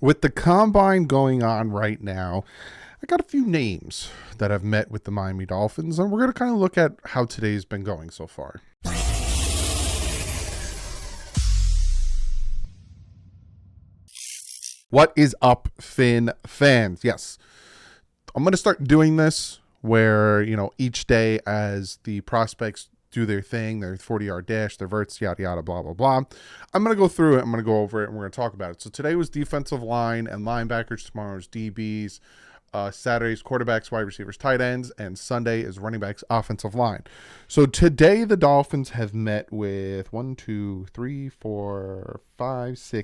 With the combine going on right now, I got a few names that I've met with the Miami Dolphins, and we're going to kind of look at how today's been going so far. What is up, Fin fans? Yes, I'm going to start doing this where, each day as the prospects do their thing, their 40-yard dash, their verts, yada, yada, blah, blah, blah. I'm going to go through it. I'm going to go over it, and we're going to talk about it. So today was defensive line and linebackers. Tomorrow's DBs. Saturday's quarterbacks, wide receivers, tight ends, and Sunday is running backs, offensive line. So today the Dolphins have met with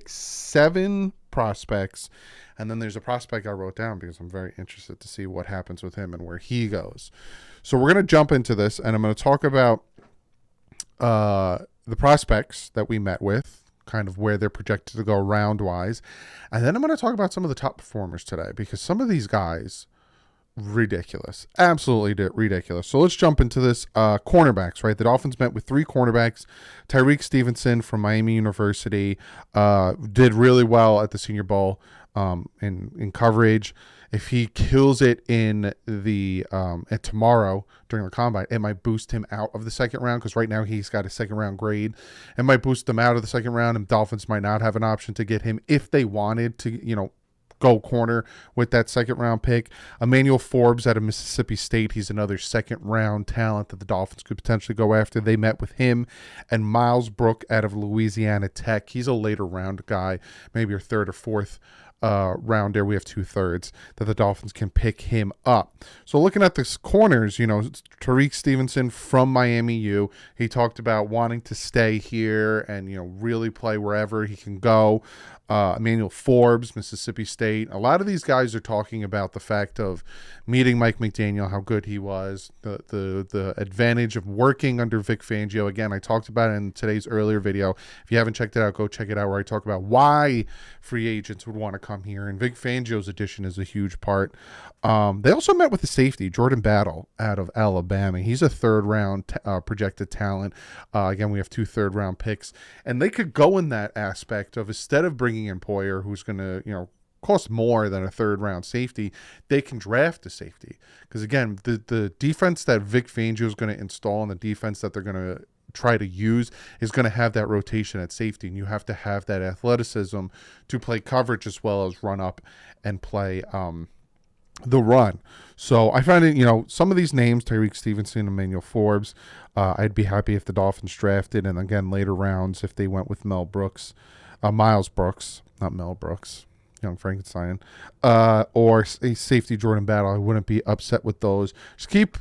7 prospects, and then there's a prospect I wrote down because I'm very interested to see what happens with him and where he goes. So we're going to jump into this, and I'm going to talk about the prospects that we met with, kind of where they're projected to go round-wise. And then I'm going to talk about some of the top performers today because some of these guys, ridiculous. Absolutely ridiculous. So let's jump into this. Cornerbacks, right? The Dolphins met with 3 cornerbacks. Tyreek Stevenson from Miami University did really well at the Senior Bowl in coverage. If he kills it in the tomorrow during the combine, it might boost him out of the second round because right now he's got a second round grade. It might boost him out of the second round, and Dolphins might not have an option to get him if they wanted to, go corner with that second round pick. Emmanuel Forbes out of Mississippi State. He's another second round talent that the Dolphins could potentially go after. They met with him and Miles Brook out of Louisiana Tech. He's a later round guy, maybe your third or fourth rounder. We have 2/3 that the Dolphins can pick him up. So looking at the corners, Tyreek Stevenson from Miami U, he talked about wanting to stay here and, really play wherever he can go. Emmanuel Forbes, Mississippi State. A lot of these guys are talking about the fact of meeting Mike McDaniel, how good he was, the advantage of working under Vic Fangio. Again, I talked about it in today's earlier video. If you haven't checked it out, go check it out where I talk about why free agents would want to come here. And Vic Fangio's addition is a huge part. They also met with the safety, Jordan Battle out of Alabama. He's a third-round projected talent. Again, we have 2 third-round picks. And they could go in that aspect of instead of bringing in Poyer, who's going to, cost more than a third-round safety, they can draft a safety. Because, again, the defense that Vic Fangio is going to install and the defense that they're going to try to use is going to have that rotation at safety, and you have to have that athleticism to play coverage as well as run up and play the run. So I find it, some of these names, Tyreek Stevenson, Emmanuel Forbes, I'd be happy if the Dolphins drafted, and again, later rounds, if they went with Miles Brooks, not Mel Brooks, Young Frankenstein, or a safety Jordan Battle, I wouldn't be upset with those. Just keep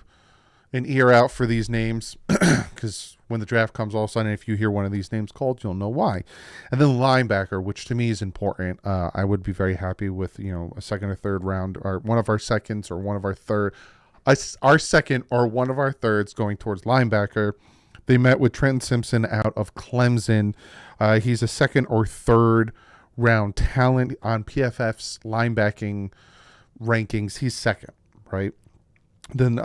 an ear out for these names because when the draft comes, all of a sudden, if you hear one of these names called, you'll know why. And then linebacker, which to me is important. I would be very happy with, a second or third round, or one of our seconds or one of our third, our second or one of our thirds going towards linebacker. They met with Trenton Simpson out of Clemson. He's a second or third round talent on PFF's linebacking rankings. He's second, right? Then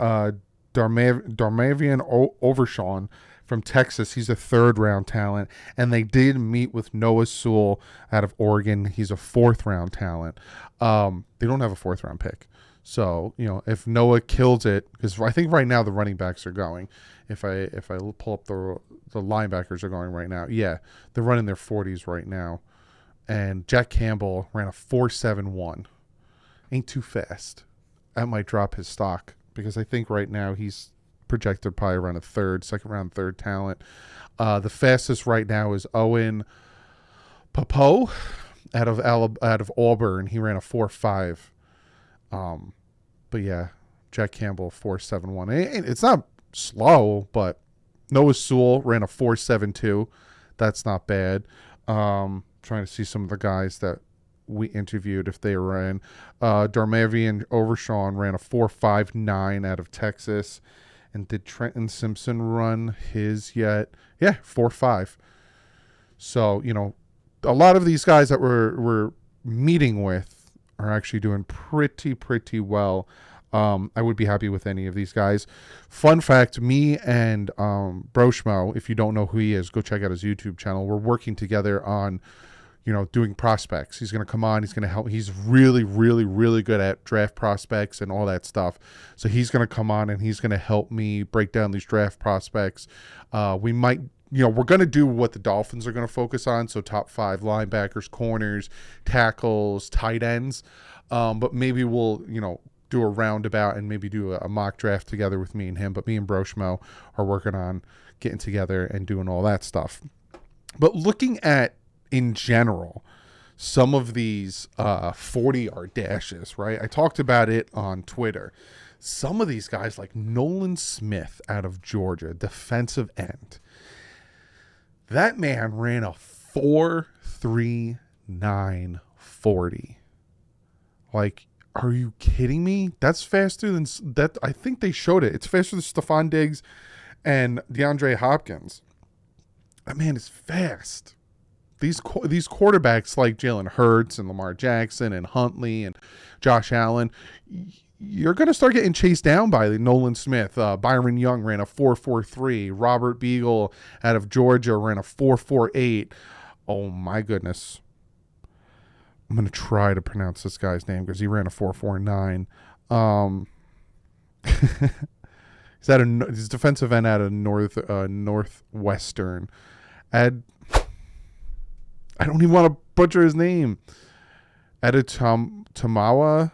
Darmavian Overshawn from Texas. He's a third round talent. And they did meet with Noah Sewell out of Oregon. He's a fourth round talent. They don't have a fourth round pick. So, if Noah kills it, because I think right now the running backs are going. If I pull up the linebackers are going right now. Yeah, they're running their 40s right now. And Jack Campbell ran a 4.71. Ain't too fast. That might drop his stock because I think right now he's projected probably around second round third talent. The fastest right now is Owen Popo out of Auburn. He ran a 4.5. But yeah, Jack Campbell 4.71. It's not slow, but Noah Sewell ran a 4.72. That's not bad. Trying to see some of the guys that we interviewed if they were in. Darmavian Overshawn ran a 4.59 out of Texas. And did Trenton Simpson run his yet? Yeah, 4.5. So, a lot of these guys that we're meeting with are actually doing pretty well. I would be happy with any of these guys. Fun fact, me and Broshmo, if you don't know who he is, go check out his YouTube channel. We're working together on doing prospects. He's going to come on. He's going to help. He's really, really, really good at draft prospects and all that stuff. So he's going to come on and he's going to help me break down these draft prospects. We might, we're going to do what the Dolphins are going to focus on. So top 5 linebackers, corners, tackles, tight ends. But maybe we'll, do a roundabout and maybe do a mock draft together with me and him. But me and Broshmo are working on getting together and doing all that stuff. But looking at, in general, some of these 40-yard dashes, right? I talked about it on Twitter. Some of these guys, like Nolan Smith out of Georgia, defensive end, that man ran a 4.39 40. Like, are you kidding me? That's faster than that. I think they showed it. It's faster than Stephon Diggs and DeAndre Hopkins. That man is fast. These quarterbacks like Jalen Hurts and Lamar Jackson and Huntley and Josh Allen, you're going to start getting chased down by Nolan Smith. Byron Young ran a 4.43. Robert Beagle out of Georgia ran a 4.48. Oh, my goodness. I'm going to try to pronounce this guy's name because he ran a 4.49. He's defensive end out of Northwestern. I don't even want to butcher his name. Tamawa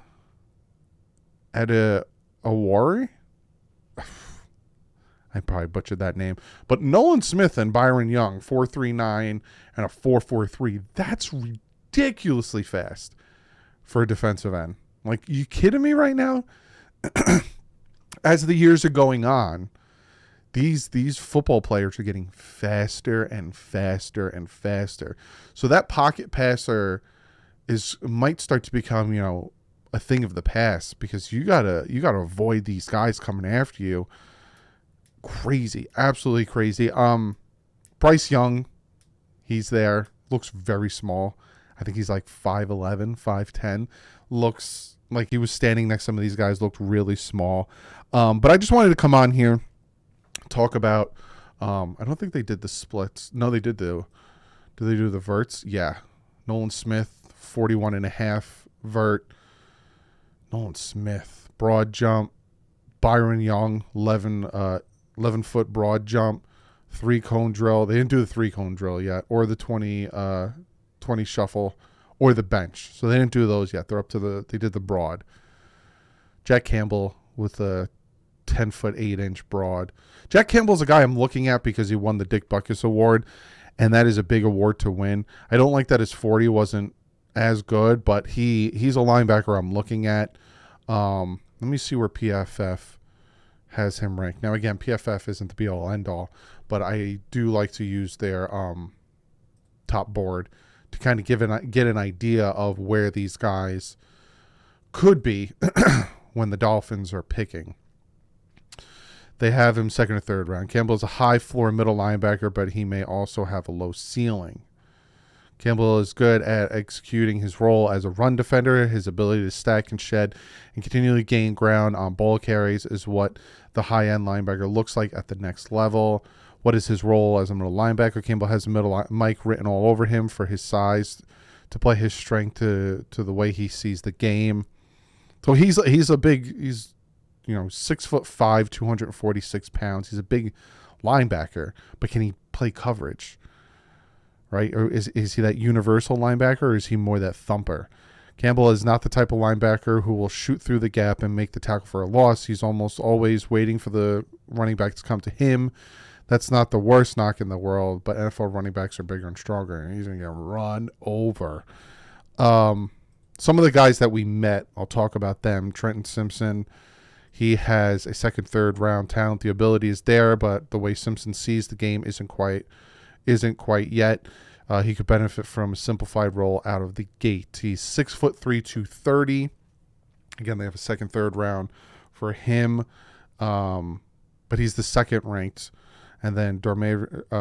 Awari? I probably butchered that name. But Nolan Smith and Byron Young, 4.39 and a 4.43. That's ridiculously fast for a defensive end. Like, you kidding me right now? As the years are going on, these football players are getting faster and faster and faster. So that pocket passer might start to become, a thing of the past, because you gotta avoid these guys coming after you. Crazy, absolutely crazy. Bryce Young, he's there. Looks very small. I think he's like 5'11", 5'10". Looks like he was standing next to some of these guys. Looked really small. But I just wanted to come on here, talk about, I don't think they did the splits. No, they did did they do the verts? Yeah. Nolan Smith, 41.5 vert. Nolan Smith, broad jump. Byron Young, 11-foot broad jump. 3-cone drill. They didn't do the 3-cone drill yet, or the 20 shuffle, or the bench. So they didn't do those yet. They did the broad. Jack Campbell with a 10-foot 8-inch broad. Jack Campbell's a guy I'm looking at because he won the Dick Butkus Award, and that is a big award to win. I don't like that his 40 wasn't as good, but he's a linebacker I'm looking at. Let me see where PFF has him ranked. Now, again, PFF isn't the be-all, end-all, but I do like to use their top board to kind of get an idea of where these guys could be when the Dolphins are picking. They have him second or third round. Campbell's a high floor middle linebacker, but he may also have a low ceiling. Campbell is good at executing his role as a run defender. His ability to stack and shed and continually gain ground on ball carries is what the high-end linebacker looks like at the next level. What is his role as a middle linebacker? Campbell has a middle mic written all over him for his size, to play his strength to the way he sees the game. So he's 6'5", 246 pounds. He's a big linebacker, but can he play coverage? Right? Or is he that universal linebacker, or is he more that thumper? Campbell is not the type of linebacker who will shoot through the gap and make the tackle for a loss. He's almost always waiting for the running back to come to him. That's not the worst knock in the world, but NFL running backs are bigger and stronger, and he's going to get run over. Some of the guys that we met, I'll talk about them. Trenton Simpson, he has a second, third round talent. The ability is there, but the way Simpson sees the game isn't quite yet. He could benefit from a simplified role out of the gate. He's 6'3", 230. Again, they have a second, third round for him, but he's the second ranked. And then Darmavian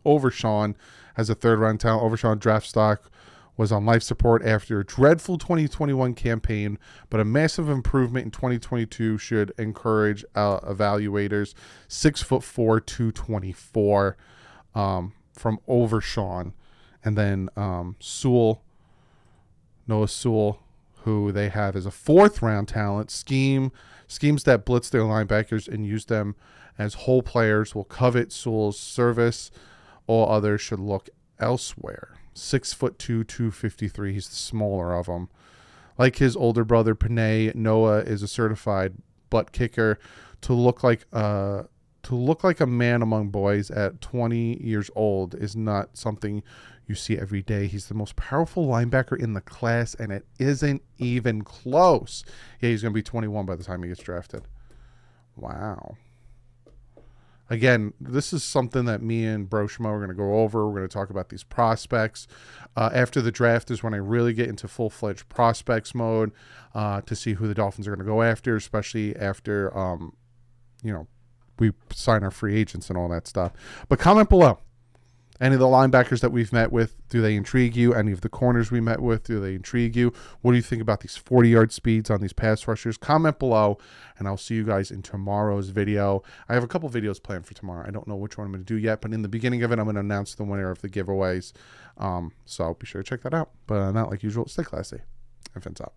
Overshawn has a third round talent. Overshawn draft stock was on life support after a dreadful 2021 campaign, but a massive improvement in 2022 should encourage evaluators. 6'4", 224. from Overshawn. And then Noah Sewell, who they have as a 4th-round talent. Schemes that blitz their linebackers and use them as whole players will covet Sewell's service. All others should look elsewhere. 6'2", 253. He's the smaller of them. Like his older brother Panay, Noah is a certified butt kicker. To look like a man among boys at 20 years old is not something you see every day. He's the most powerful linebacker in the class, and it isn't even close. Yeah, he's going to be 21 by the time he gets drafted. Wow. Again, this is something that me and Broshma are going to go over. We're going to talk about these prospects. After the draft is when I really get into full-fledged prospects mode to see who the Dolphins are going to go after, especially after, we sign our free agents and all that stuff. But comment below. Any of the linebackers that we've met with, do they intrigue you? Any of the corners we met with, do they intrigue you? What do you think about these 40-yard speeds on these pass rushers? Comment below, and I'll see you guys in tomorrow's video. I have a couple videos planned for tomorrow. I don't know which one I'm going to do yet, but in the beginning of it, I'm going to announce the winner of the giveaways. So be sure to check that out. But not like usual, stay classy and fins up.